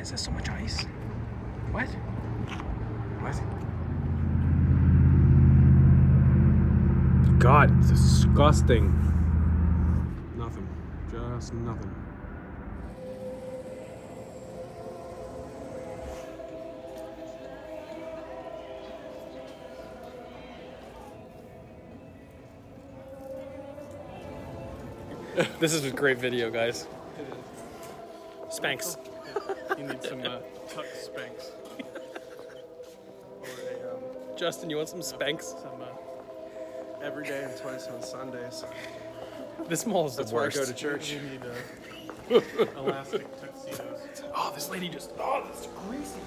is there so much ice? What? What? God, it's disgusting. Nothing. Just nothing. This is a great video, guys. It is. Spanx. You need some tuck Spanx. Or Justin, you want some Spanx? some every day and twice on Sundays. This mall is the That's where I worst. go to church. You need elastic tuxedos. Oh, this lady just. Oh, that's greasy.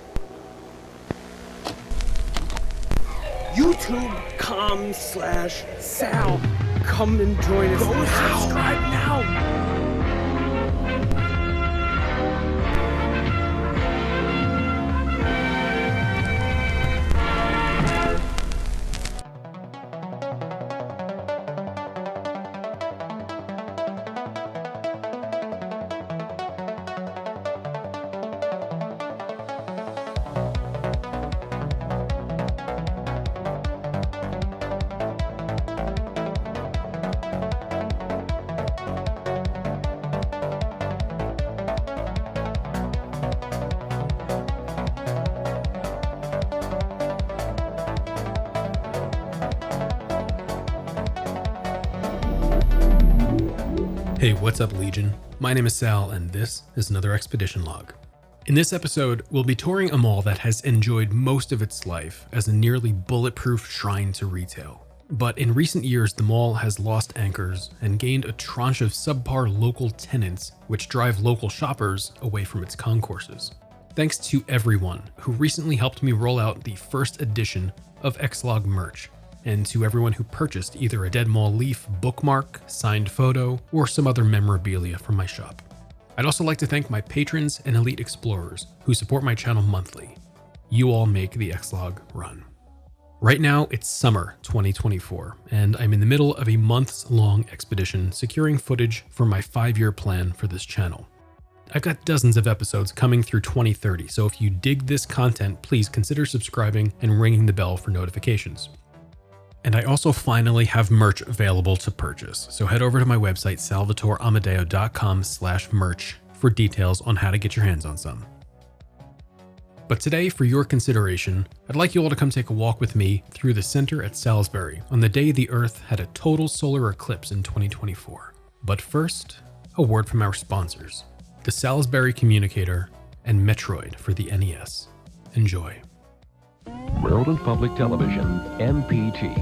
YouTube.com/Sal. Come and join us. Go subscribe now. Hey, what's up, Legion? My name is Sal, and this is another Expedition Log. In this episode, we'll be touring a mall that has enjoyed most of its life as a nearly bulletproof shrine to retail. But in recent years, the mall has lost anchors and gained a tranche of subpar local tenants, which drive local shoppers away from its concourses. Thanks to everyone who recently helped me roll out the first edition of ExLog merch, and to everyone who purchased either a Dead Mall Leaf bookmark, signed photo, or some other memorabilia from my shop. I'd also like to thank my patrons and elite explorers who support my channel monthly. You all make the ExLog run. Right now, it's summer 2024, and I'm in the middle of a months-long expedition securing footage for my 5-year plan for this channel. I've got dozens of episodes coming through 2030, so if you dig this content, please consider subscribing and ringing the bell for notifications. And I also finally have merch available to purchase, so head over to my website salvatoreamadeo.com/merch for details on how to get your hands on some. But today, for your consideration, I'd like you all to come take a walk with me through the center at Salisbury on the day the Earth had a total solar eclipse in 2024. But first, a word from our sponsors, the Salisbury Communicator and Metroid for the NES. Enjoy. Maryland Public Television, MPT.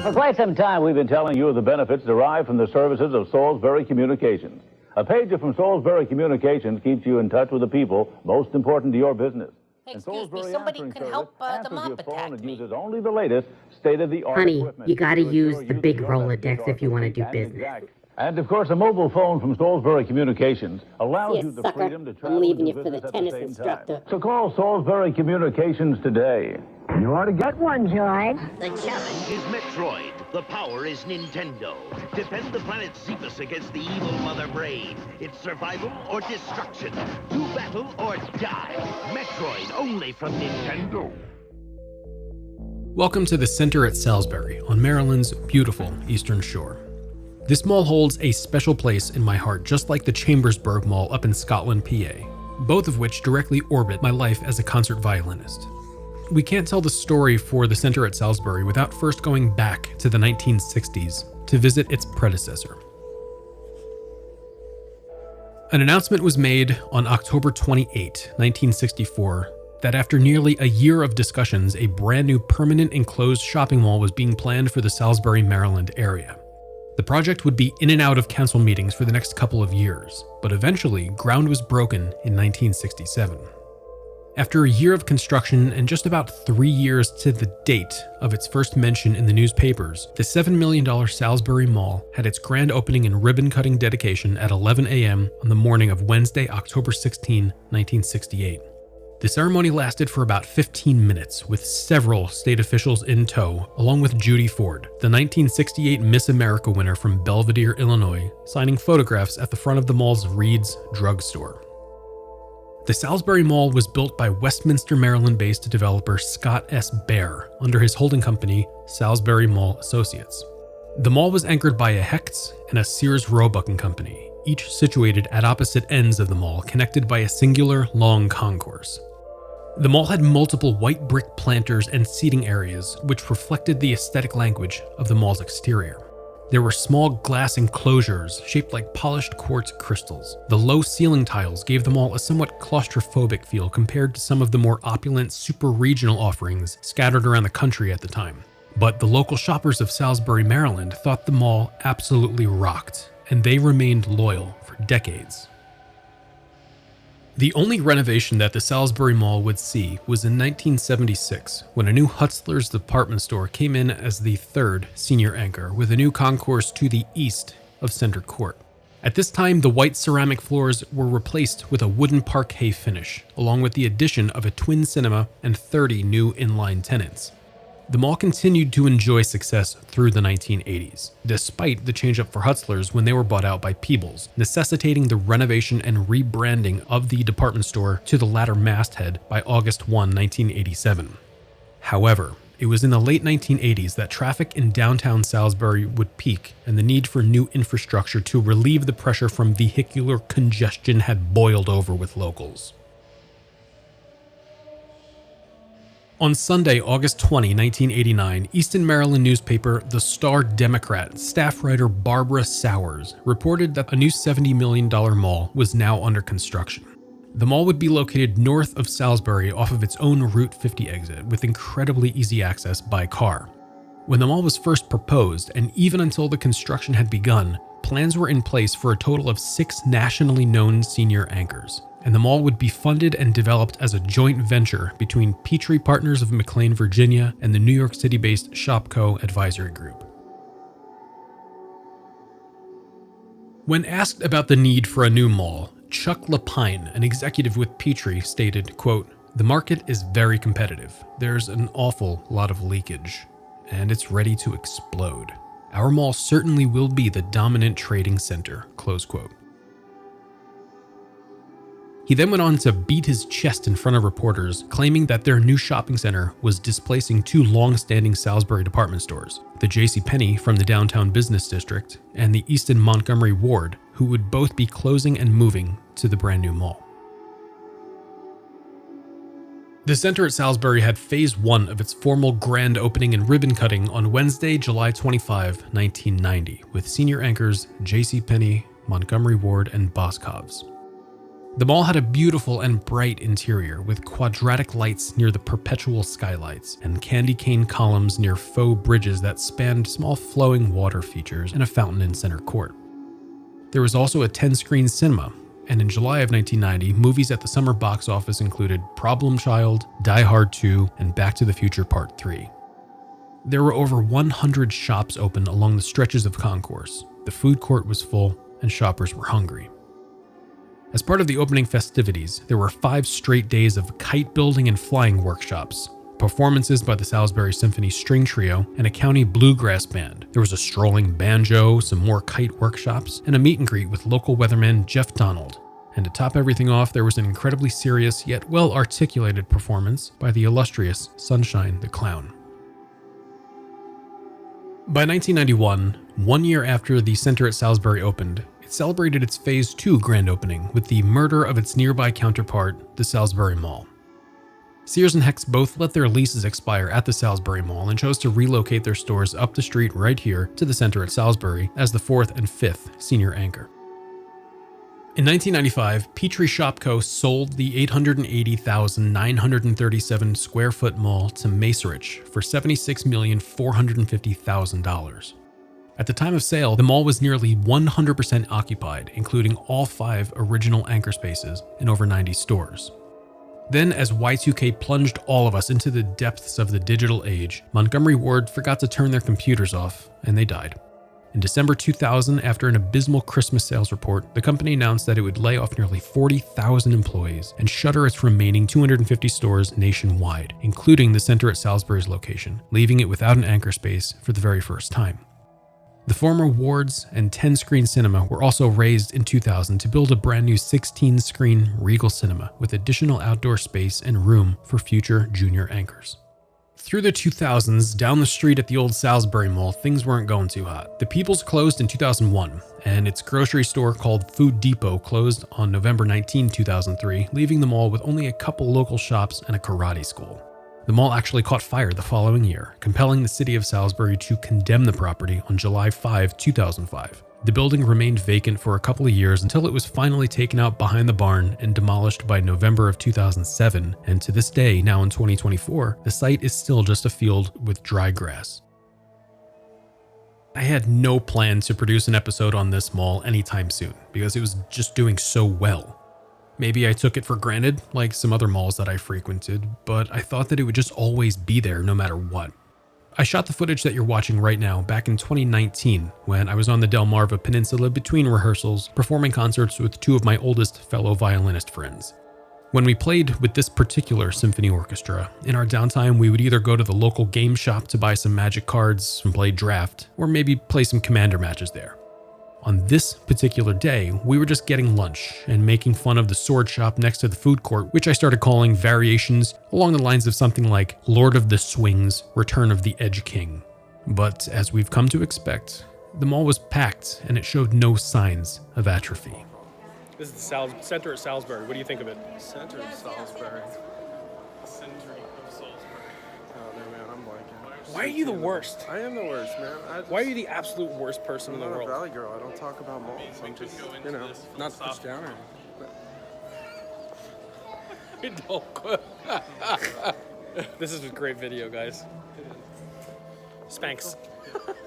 For quite some time, we've been telling you of the benefits derived from the services of Salisbury Communications. A pager from Salisbury Communications keeps you in touch with the people most important to your business. Excuse me, somebody can help the mop attack and me. uses only the latest state-of-the-art Honey, equipment you gotta to use assure the you big your Rolodex messages if you are wanna do complete and business. exact. And of course, a mobile phone from Salisbury Communications allows Yes, you the sucker. freedom to I'm travel leaving and you do for the business at tennis same instructor. time. So call Salisbury Communications today. You ought to get one, George. The challenge is Metroid. The power is Nintendo. Defend the planet Xephus against the evil Mother Brain. It's survival or destruction. Do battle or die. Metroid only from Nintendo. Welcome to the center at Salisbury on Maryland's beautiful Eastern Shore. This mall holds a special place in my heart, just like the Chambersburg Mall up in Scotland, PA, both of which directly orbit my life as a concert violinist. We can't tell the story for the center at Salisbury without first going back to the 1960s to visit its predecessor. An announcement was made on October 28, 1964, that after nearly a year of discussions, a brand new permanent enclosed shopping mall was being planned for the Salisbury, Maryland area. The project would be in and out of council meetings for the next couple of years, but eventually ground was broken in 1967. After a year of construction and just about 3 years to the date of its first mention in the newspapers, the $7 million Salisbury Mall had its grand opening and ribbon-cutting dedication at 11 a.m. on the morning of Wednesday, October 16, 1968. The ceremony lasted for about 15 minutes, with several state officials in tow, along with Judy Ford, the 1968 Miss America winner from Belvedere, Illinois, signing photographs at the front of the mall's Reed's drugstore. The Salisbury Mall was built by Westminster, Maryland-based developer Scott S. Baer under his holding company, Salisbury Mall Associates. The mall was anchored by a Hecht's and a Sears Roebuck & Company, each situated at opposite ends of the mall, connected by a singular long concourse. The mall had multiple white brick planters and seating areas, which reflected the aesthetic language of the mall's exterior. There were small glass enclosures shaped like polished quartz crystals. The low ceiling tiles gave the mall a somewhat claustrophobic feel compared to some of the more opulent super-regional offerings scattered around the country at the time. But the local shoppers of Salisbury, Maryland thought the mall absolutely rocked, and they remained loyal for decades. The only renovation that the Salisbury Mall would see was in 1976, when a new Hutzler's department store came in as the third senior anchor, with a new concourse to the east of Center Court. At this time, the white ceramic floors were replaced with a wooden parquet finish, along with the addition of a twin cinema and 30 new inline tenants. The mall continued to enjoy success through the 1980s, despite the change-up for Hutzler's when they were bought out by Peebles, necessitating the renovation and rebranding of the department store to the latter masthead by August 1, 1987. However, it was in the late 1980s that traffic in downtown Salisbury would peak, and the need for new infrastructure to relieve the pressure from vehicular congestion had boiled over with locals. On Sunday, August 20, 1989, Easton, Maryland newspaper The Star-Democrat staff writer Barbara Sowers reported that a new $70 million mall was now under construction. The mall would be located north of Salisbury off of its own Route 50 exit with incredibly easy access by car. When the mall was first proposed, and even until the construction had begun, plans were in place for a total of 6 nationally known senior anchors, and the mall would be funded and developed as a joint venture between Petrie Partners of McLean, Virginia, and the New York City-based Shopco Advisory Group. When asked about the need for a new mall, Chuck Lapine, an executive with Petrie, stated, quote, "The market is very competitive. There's an awful lot of leakage, and it's ready to explode. Our mall certainly will be the dominant trading center," close quote. He then went on to beat his chest in front of reporters, claiming that their new shopping center was displacing 2 long-standing Salisbury department stores, the JCPenney from the downtown business district and the Easton Montgomery Ward, who would both be closing and moving to the brand new mall. The center at Salisbury had phase 1 of its formal grand opening and ribbon cutting on Wednesday, July 25, 1990, with senior anchors JCPenney, Montgomery Ward, and Boscov's. The mall had a beautiful and bright interior with quadratic lights near the perpetual skylights and candy cane columns near faux bridges that spanned small flowing water features and a fountain in Center Court. There was also a 10-screen cinema, and in July of 1990, movies at the summer box office included Problem Child, Die Hard 2, and Back to the Future Part 3. There were over 100 shops open along the stretches of concourse. The food court was full, and shoppers were hungry. As part of the opening festivities, there were 5 straight days of kite building and flying workshops, performances by the Salisbury Symphony String Trio, and a county bluegrass band. There was a strolling banjo, some more kite workshops, and a meet and greet with local weatherman Jeff Donald. And to top everything off, there was an incredibly serious yet well-articulated performance by the illustrious Sunshine the Clown. By 1991, 1 year after the center at Salisbury opened, it celebrated its Phase 2 grand opening with the murder of its nearby counterpart, the Salisbury Mall. Sears and Hecht's both let their leases expire at the Salisbury Mall and chose to relocate their stores up the street right here to the center at Salisbury as the 4th and 5th senior anchor. In 1995, Petrie Shopco sold the 880,937 square foot mall to Macerich for $76,450,000. At the time of sale, the mall was nearly 100% occupied, including all 5 original anchor spaces in over 90 stores. Then, as Y2K plunged all of us into the depths of the digital age, Montgomery Ward forgot to turn their computers off, and they died. In December 2000, after an abysmal Christmas sales report, the company announced that it would lay off nearly 40,000 employees and shutter its remaining 250 stores nationwide, including the center at Salisbury's location, leaving it without an anchor space for the very first time. The former Wards and 10-screen cinema were also razed in 2000 to build a brand new 16-screen Regal cinema with additional outdoor space and room for future junior anchors. Through the 2000s, down the street at the old Salisbury Mall, things weren't going too hot. The People's closed in 2001, and its grocery store called Food Depot closed on November 19, 2003, leaving the mall with only a couple local shops and a karate school. The mall actually caught fire the following year, compelling the city of Salisbury to condemn the property on July 5, 2005. The building remained vacant for a couple of years until it was finally taken out behind the barn and demolished by November of 2007, and to this day, now in 2024, the site is still just a field with dry grass. I had no plan to produce an episode on this mall anytime soon because it was just doing so well. Maybe I took it for granted, like some other malls that I frequented, but I thought that it would just always be there no matter what. I shot the footage that you're watching right now back in 2019 when I was on the Delmarva Peninsula between rehearsals, performing concerts with two of my oldest fellow violinist friends. When we played with this particular symphony orchestra, in our downtime we would either go to the local game shop to buy some magic cards and play draft, or maybe play some commander matches there. On this particular day, we were just getting lunch and making fun of the sword shop next to the food court, which I started calling variations along the lines of something like Lord of the Swings, Return of the Edge King. But as we've come to expect, the mall was packed and it showed no signs of atrophy. This is the center of Salisbury. What do you think of it? Center of Salisbury. Center of Salisbury. Oh, no, man, I'm blanking. Why are you the worst? I am the worst, man. Why are you the absolute worst person in the I'm not a world? valley girl. I don't talk about malls. I'm just, you know, not to push down or anything. This is a great video, guys. Spanx.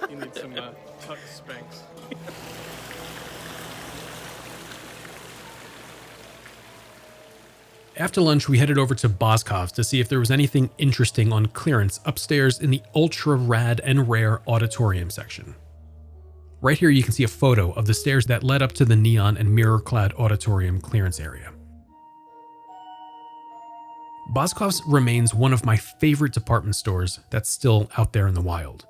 You need some tuck spanks. After lunch, we headed over to Boscov's to see if there was anything interesting on clearance upstairs in the ultra rad and rare auditorium section. Right here you can see a photo of the stairs that led up to the neon and mirror-clad auditorium clearance area. Boscov's remains one of my favorite department stores that's still out there in the wild.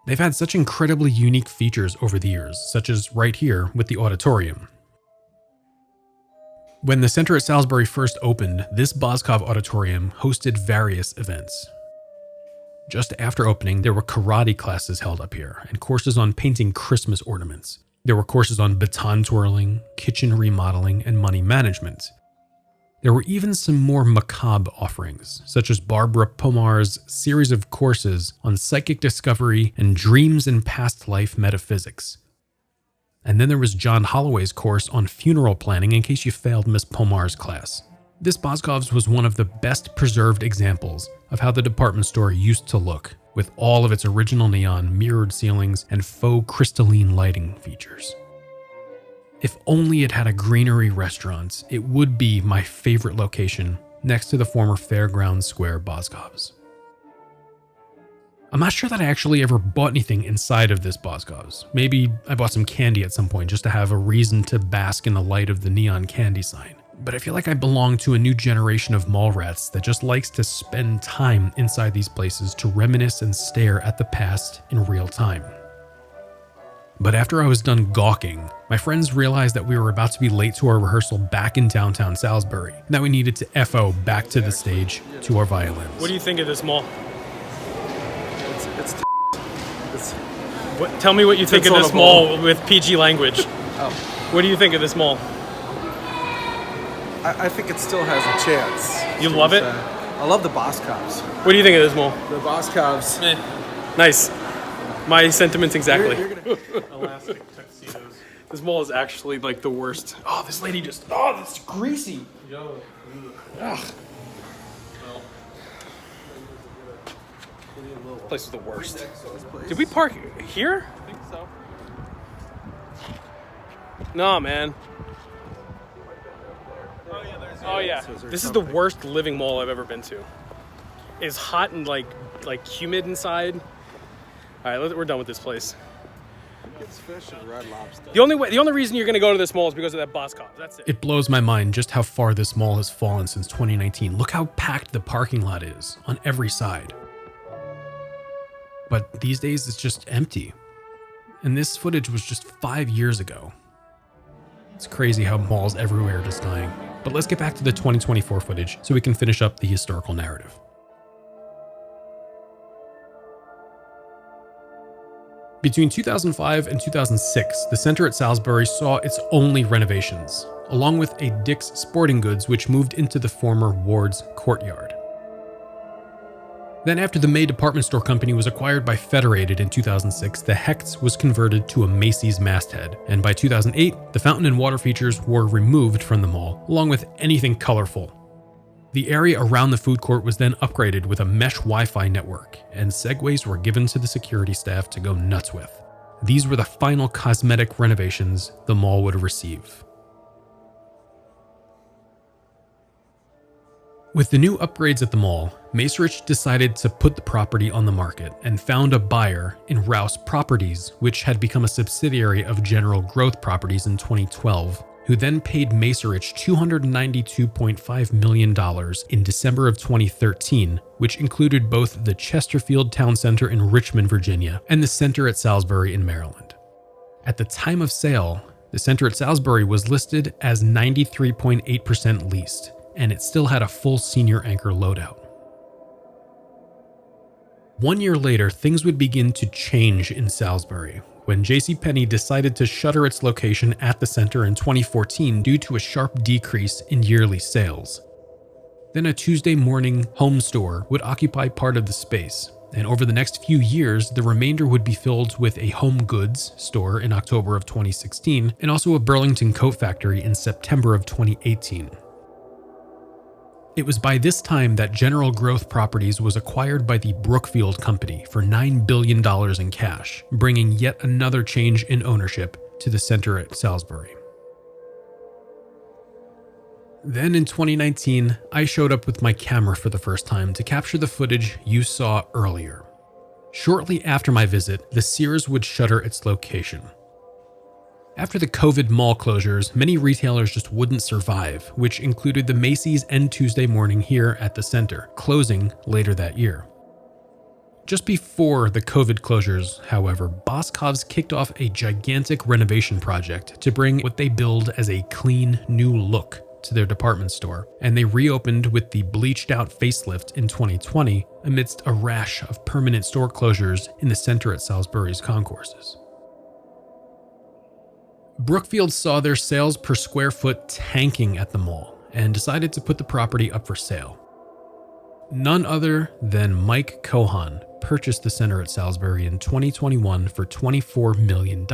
They've had such incredibly unique features over the years, such as right here with the auditorium. When the center at Salisbury first opened, this Boscov auditorium hosted various events. Just after opening, there were karate classes held up here and courses on painting Christmas ornaments. There were courses on baton twirling, kitchen remodeling, and money management. There were even some more macabre offerings, such as Barbara Pomar's series of courses on psychic discovery and dreams and past life metaphysics. And then there was John Holloway's course on funeral planning in case you failed Miss Pomar's class. This Boscov's was one of the best preserved examples of how the department store used to look, with all of its original neon, mirrored ceilings, and faux crystalline lighting features. If only it had a greenery restaurant, it would be my favorite location next to the former Fairgrounds Square Boscov's. I'm not sure that I actually ever bought anything inside of this Boscov's. Maybe I bought some candy at some point just to have a reason to bask in the light of the neon candy sign. But I feel like I belong to a new generation of mall rats that just likes to spend time inside these places to reminisce and stare at the past in real time. But after I was done gawking, my friends realized that we were about to be late to our rehearsal back in downtown Salisbury, and that we needed to FO back to the stage to our violins. What do you think of this mall? It's Tell me what you think of this mall with PG language. Oh. What do you think of this mall? I think it still has a chance. You love it? I love the Boscov's. What do you think of this mall? The Boscov's. Nice. My sentiments exactly. You're gonna... Elastic tuxedos. This mall is actually like the worst. Oh, this lady just. Oh, that's greasy. Yo. Ugh. This place is the worst. Did we park here? I think so. No, man. Oh yeah. This is the worst living mall I've ever been to. It's hot and like humid inside. All right, we're done with this place. It's fish and Red Lobster. The only reason you're gonna go to this mall is because of that Boscov. That's it. It blows my mind just how far this mall has fallen since 2019. Look how packed the parking lot is on every side. But these days it's just empty. And this footage was just 5 years ago. It's crazy how malls everywhere are just dying. But let's get back to the 2024 footage so we can finish up the historical narrative. Between 2005 and 2006, the center at Salisbury saw its only renovations, along with a Dick's Sporting Goods which moved into the former Ward's courtyard. Then after the May department store company was acquired by Federated in 2006, the Hecht's was converted to a Macy's masthead, and by 2008, the fountain and water features were removed from the mall, along with anything colorful. The area around the food court was then upgraded with a mesh Wi-Fi network, and segways were given to the security staff to go nuts with. These were the final cosmetic renovations the mall would receive. With the new upgrades at the mall, Macerich decided to put the property on the market and found a buyer in Rouse Properties, which had become a subsidiary of General Growth Properties in 2012, who then paid Macerich $292.5 million in December of 2013, which included both the Chesterfield Town Center in Richmond, Virginia, and the center at Salisbury in Maryland. At the time of sale, the center at Salisbury was listed as 93.8% leased, and it still had a full senior anchor loadout. 1 year later, things would begin to change in Salisbury when JCPenney decided to shutter its location at the center in 2014 due to a sharp decrease in yearly sales. Then a Tuesday morning home store would occupy part of the space, and over the next few years, the remainder would be filled with a home goods store in October of 2016 and also a Burlington coat factory in September of 2018. It was by this time that General Growth Properties was acquired by the Brookfield Company for $9 billion in cash, bringing yet another change in ownership to the center at Salisbury. Then in 2019, I showed up with my camera for the first time to capture the footage you saw earlier. Shortly after my visit, the Sears would shutter its location. After the COVID mall closures, many retailers just wouldn't survive, which included the Macy's and Tuesday Morning here at the center, closing later that year. Just before the COVID closures, however, Boscov's kicked off a gigantic renovation project to bring what they billed as a clean, new look to their department store, and they reopened with the bleached-out facelift in 2020 amidst a rash of permanent store closures in the center at Salisbury's concourses. Brookfield saw their sales per square foot tanking at the mall and decided to put the property up for sale. None other than Mike Cohan purchased the center at Salisbury in 2021 for $24 million,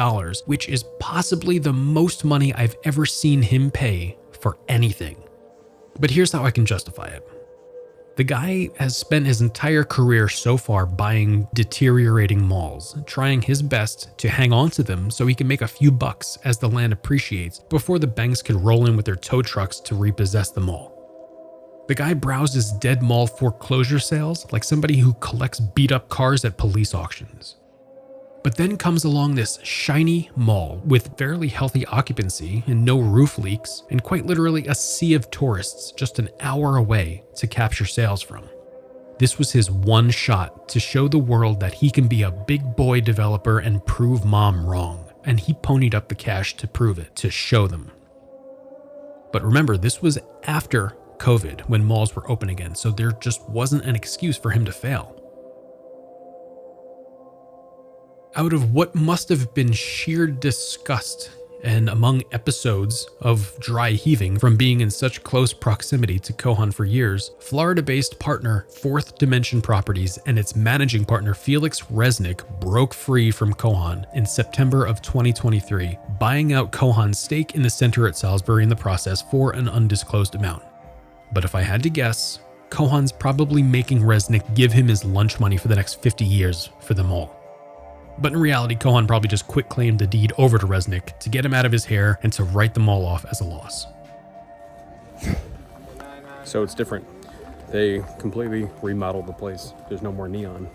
which is possibly the most money I've ever seen him pay for anything. But here's how I can justify it. The guy has spent his entire career so far buying deteriorating malls, trying his best to hang on to them so he can make a few bucks as the land appreciates before the banks could roll in with their tow trucks to repossess the mall. The guy browses dead mall foreclosure sales like somebody who collects beat-up cars at police auctions. But then comes along this shiny mall with fairly healthy occupancy and no roof leaks, and quite literally a sea of tourists just an hour away to capture sales from. This was his one shot to show the world that he can be a big boy developer and prove mom wrong, and he ponied up the cash to prove it, to show them. But remember, this was after COVID when malls were open again, so there just wasn't an excuse for him to fail. Out of what must have been sheer disgust and among episodes of dry heaving from being in such close proximity to Cohan for years, Florida-based partner Fourth Dimension Properties and its managing partner Felix Resnick broke free from Cohan in September of 2023, buying out Cohan's stake in the center at Salisbury in the process for an undisclosed amount. But if I had to guess, Cohan's probably making Resnick give him his lunch money for the next 50 years for the mall. But in reality, Cohan probably just quit-claimed the deed over to Resnick to get him out of his hair and to write the mall off as a loss. So it's different. They completely remodeled the place. There's no more neon.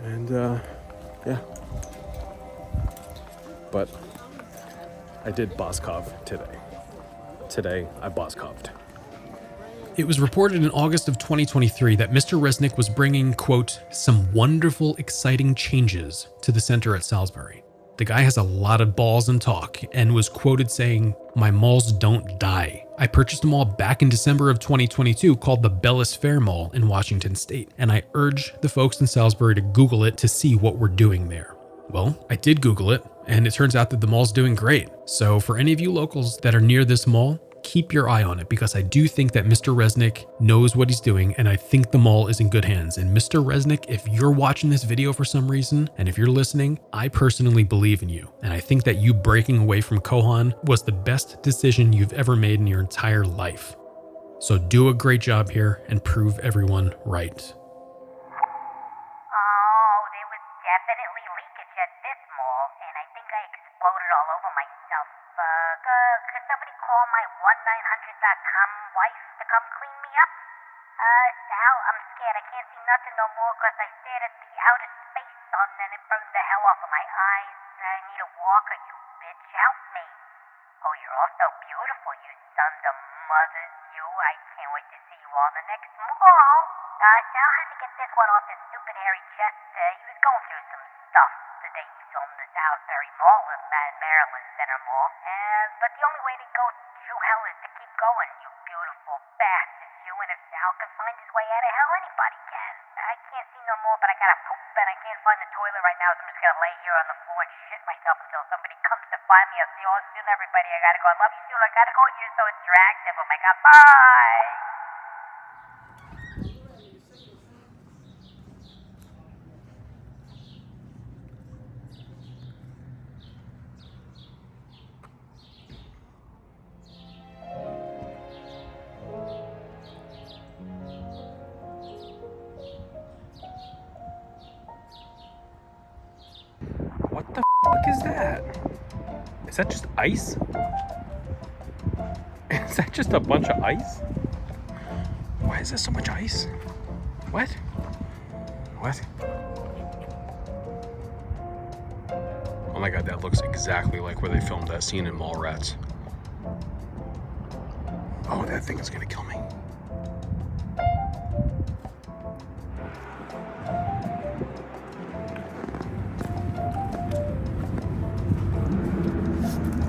And, yeah. But I did Boskov today. Today, I Boskoved. It was reported in August of 2023 that Mr. Resnick was bringing, quote, some wonderful, exciting changes to the center at Salisbury. The guy has a lot of balls and talk and was quoted saying, "My malls don't die." I purchased a mall back in December of 2022 called the Bellis Fair Mall in Washington State, and I urge the folks in Salisbury to Google it to see what we're doing there. Well, I did Google it, and it turns out that the mall's doing great. So for any of you locals that are near this mall, keep your eye on it, because I do think that Mr. Resnick knows what he's doing, and I think the mall is in good hands. And Mr. Resnick, if you're watching this video for some reason, and if you're listening, I personally believe in you. And I think that you breaking away from Kohan was the best decision you've ever made in your entire life. So do a great job here and prove everyone right. Oh, there was definitely leakage at this mall, and I think I exploded all over myself. Could somebody call my 1-900.com wife to come clean me up? Sal, I'm scared. I can't see nothing no more because I stared at the outer space sun and it burned the hell off of my eyes. I need a walker, you bitch. Help me. Oh, you're all so beautiful, you sons of mothers, you. I can't wait to see you all in the next mall. Sal had to get this one off his stupid hairy chest. He was going through some stuff the day he filmed the Salisbury Mall at Maryland Center Mall. But the only way to go through hell is to keep going, you beautiful bastards, you. And if Sal can find his way out of hell, anybody can. I can't see no more, but I gotta poop and I can't find the toilet right now, so I'm just gonna lay here on the floor and shit myself until somebody comes to find me. I'll see you all soon, everybody. I gotta go. I love you soon. I gotta go. You're so attractive. Oh my god. Bye. What the fuck is that? Is that just ice? Is that just a bunch of ice? Why is there so much ice? What? What? Oh my god, that looks exactly like where they filmed that scene in Mallrats. Oh, that thing is gonna kill me.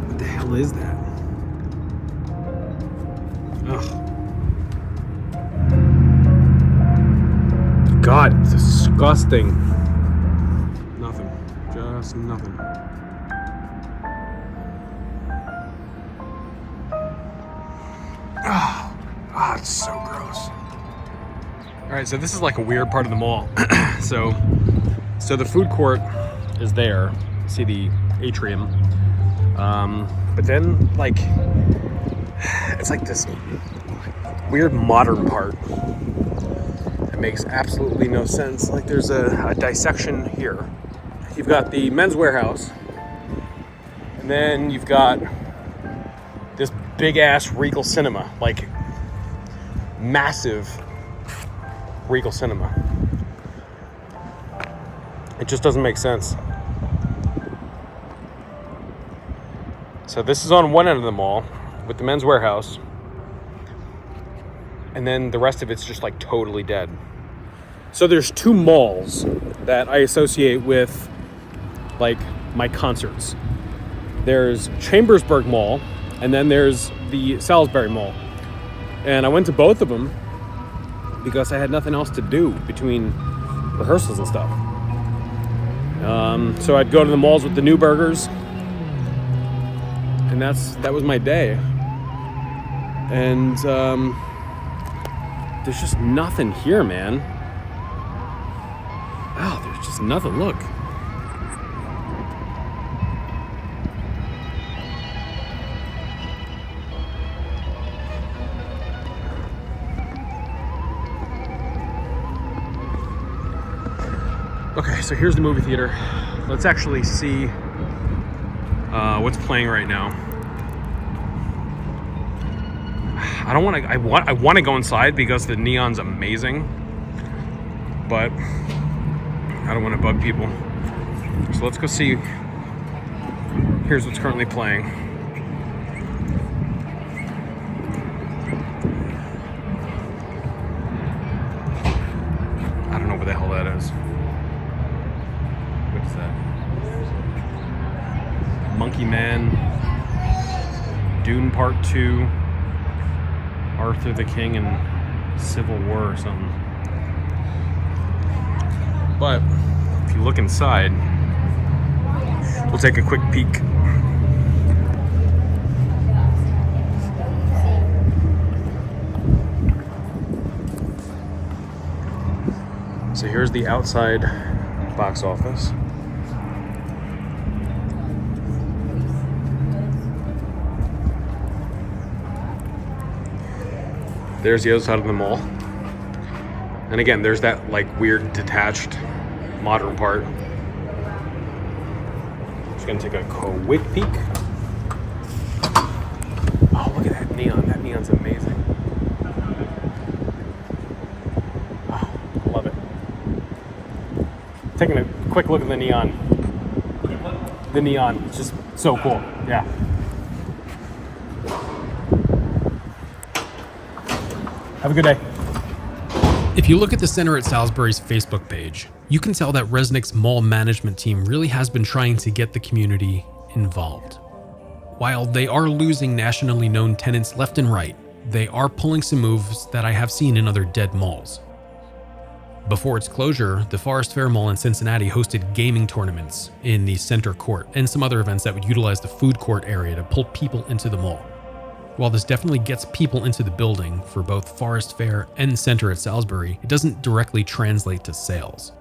What the hell is that? Ugh. God, it's disgusting. Nothing. Just nothing. Oh, it's so gross. All right, so this is like a weird part of the mall. So the food court is there. See the atrium. But then, like, it's like this weird modern part. It makes absolutely no sense. Like, there's a dissection here. You've got the Men's Warehouse, and then you've got this big ass Regal Cinema, like massive Regal Cinema. It just doesn't make sense. So this is on one end of the mall with the Men's Warehouse, and then the rest of it's just like totally dead. So there's two malls that I associate with like my concerts. There's Chambersburg Mall, and then there's the Salisbury Mall. And I went to both of them because I had nothing else to do between rehearsals and stuff. So I'd go to the malls with the Newburgers, and that was my day. And there's just nothing here, man. Oh, there's just nothing. Look. Okay, so here's the movie theater. Let's actually see what's playing right now. I don't want to. I want to go inside because the neon's amazing, but I don't want to bug people. So let's go see. Here's what's currently playing. I don't know what the hell that is. What is that? Monkey Man, Dune Part 2, Arthur the King and Civil War or something. But if you look inside, we'll take a quick peek. So here's the outside box office. There's the other side of the mall. And again, there's that like weird detached modern part. Just gonna take a quick peek. Oh, look at that neon. That neon's amazing. Oh, I love it. Taking a quick look at the neon. The neon, it's just so cool. Yeah. Have a good day. If you look at the Center at Salisbury's Facebook page, you can tell that Resnick's mall management team really has been trying to get the community involved. While they are losing nationally known tenants left and right, they are pulling some moves that I have seen in other dead malls. Before its closure, the Forest Fair Mall in Cincinnati hosted gaming tournaments in the center court and some other events that would utilize the food court area to pull people into the mall. While this definitely gets people into the building for both Forest Fair and Center at Salisbury, it doesn't directly translate to sales.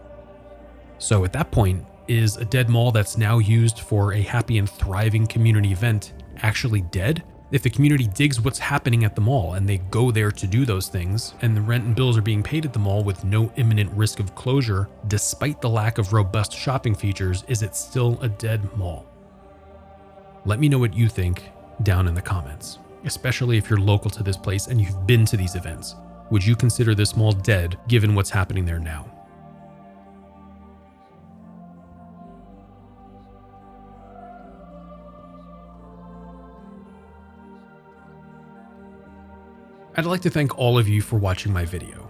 So at that point, is a dead mall that's now used for a happy and thriving community event actually dead? If the community digs what's happening at the mall and they go there to do those things, and the rent and bills are being paid at the mall with no imminent risk of closure, despite the lack of robust shopping features, is it still a dead mall? Let me know what you think down in the comments. Especially if you're local to this place and you've been to these events. Would you consider this mall dead given what's happening there now? I'd like to thank all of you for watching my video.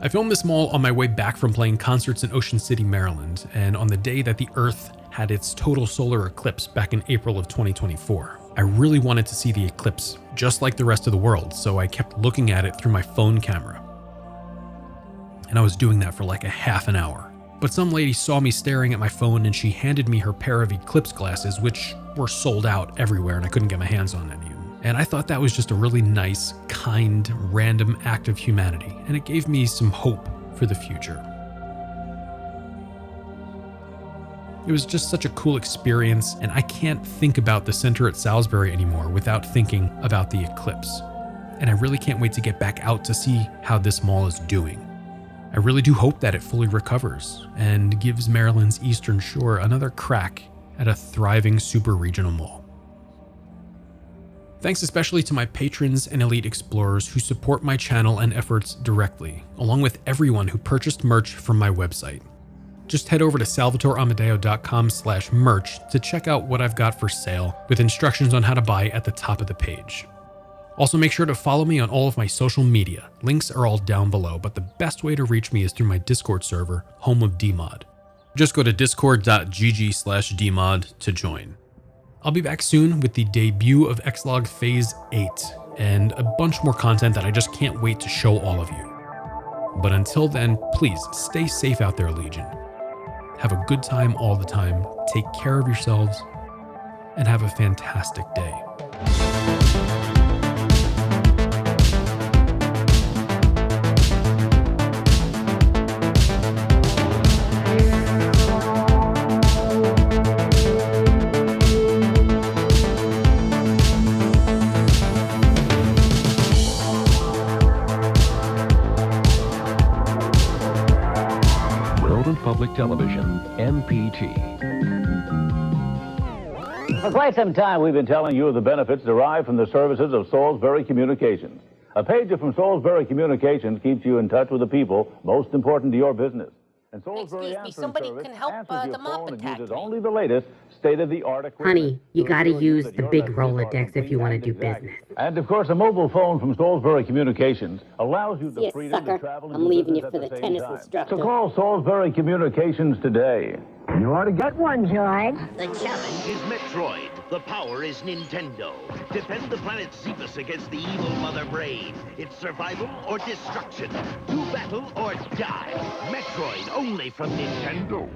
I filmed this mall on my way back from playing concerts in Ocean City, Maryland, and on the day that the Earth had its total solar eclipse back in April of 2024. I really wanted to see the eclipse, just like the rest of the world, so I kept looking at it through my phone camera. And I was doing that for like a half an hour. But some lady saw me staring at my phone and she handed me her pair of eclipse glasses, which were sold out everywhere and I couldn't get my hands on any. And I thought that was just a really nice, kind, random act of humanity, and it gave me some hope for the future. It was just such a cool experience, and I can't think about the Center at Salisbury anymore without thinking about the eclipse. And I really can't wait to get back out to see how this mall is doing. I really do hope that it fully recovers and gives Maryland's Eastern Shore another crack at a thriving super regional mall. Thanks especially to my patrons and elite explorers who support my channel and efforts directly, along with everyone who purchased merch from my website. Just head over to salvatoreamadeo.com/merch to check out what I've got for sale, with instructions on how to buy at the top of the page. Also, make sure to follow me on all of my social media. Links are all down below, but the best way to reach me is through my Discord server, home of DMod. Just go to discord.gg/DMod to join. I'll be back soon with the debut of ExLog Phase 8 and a bunch more content that I just can't wait to show all of you. But until then, please stay safe out there, Legion. Have a good time all the time, take care of yourselves, and have a fantastic day. Public Television, MPT. For quite some time, we've been telling you of the benefits derived from the services of Salisbury Communications. A pager from Salisbury Communications keeps you in touch with the people most important to your business. And Salisbury Excuse me, Answering somebody Service can help, answers your the mop phone and attacked uses me. only the latest state-of-the-art equipment. Honey, you to gotta ensure you use that the your big messages are Rolodex if you complete want to and do exact. business. And of course, a mobile phone from Salisbury Communications allows you See the ya, freedom sucker. to travel and I'm do leaving business you for at the same tennis time. instructor. So call Salisbury Communications today. You ought to get one, George. The challenge is Metroid. The power is Nintendo. Defend the planet Xephus against the evil Mother Brain. It's survival or destruction. Do battle or die. Metroid only from Nintendo.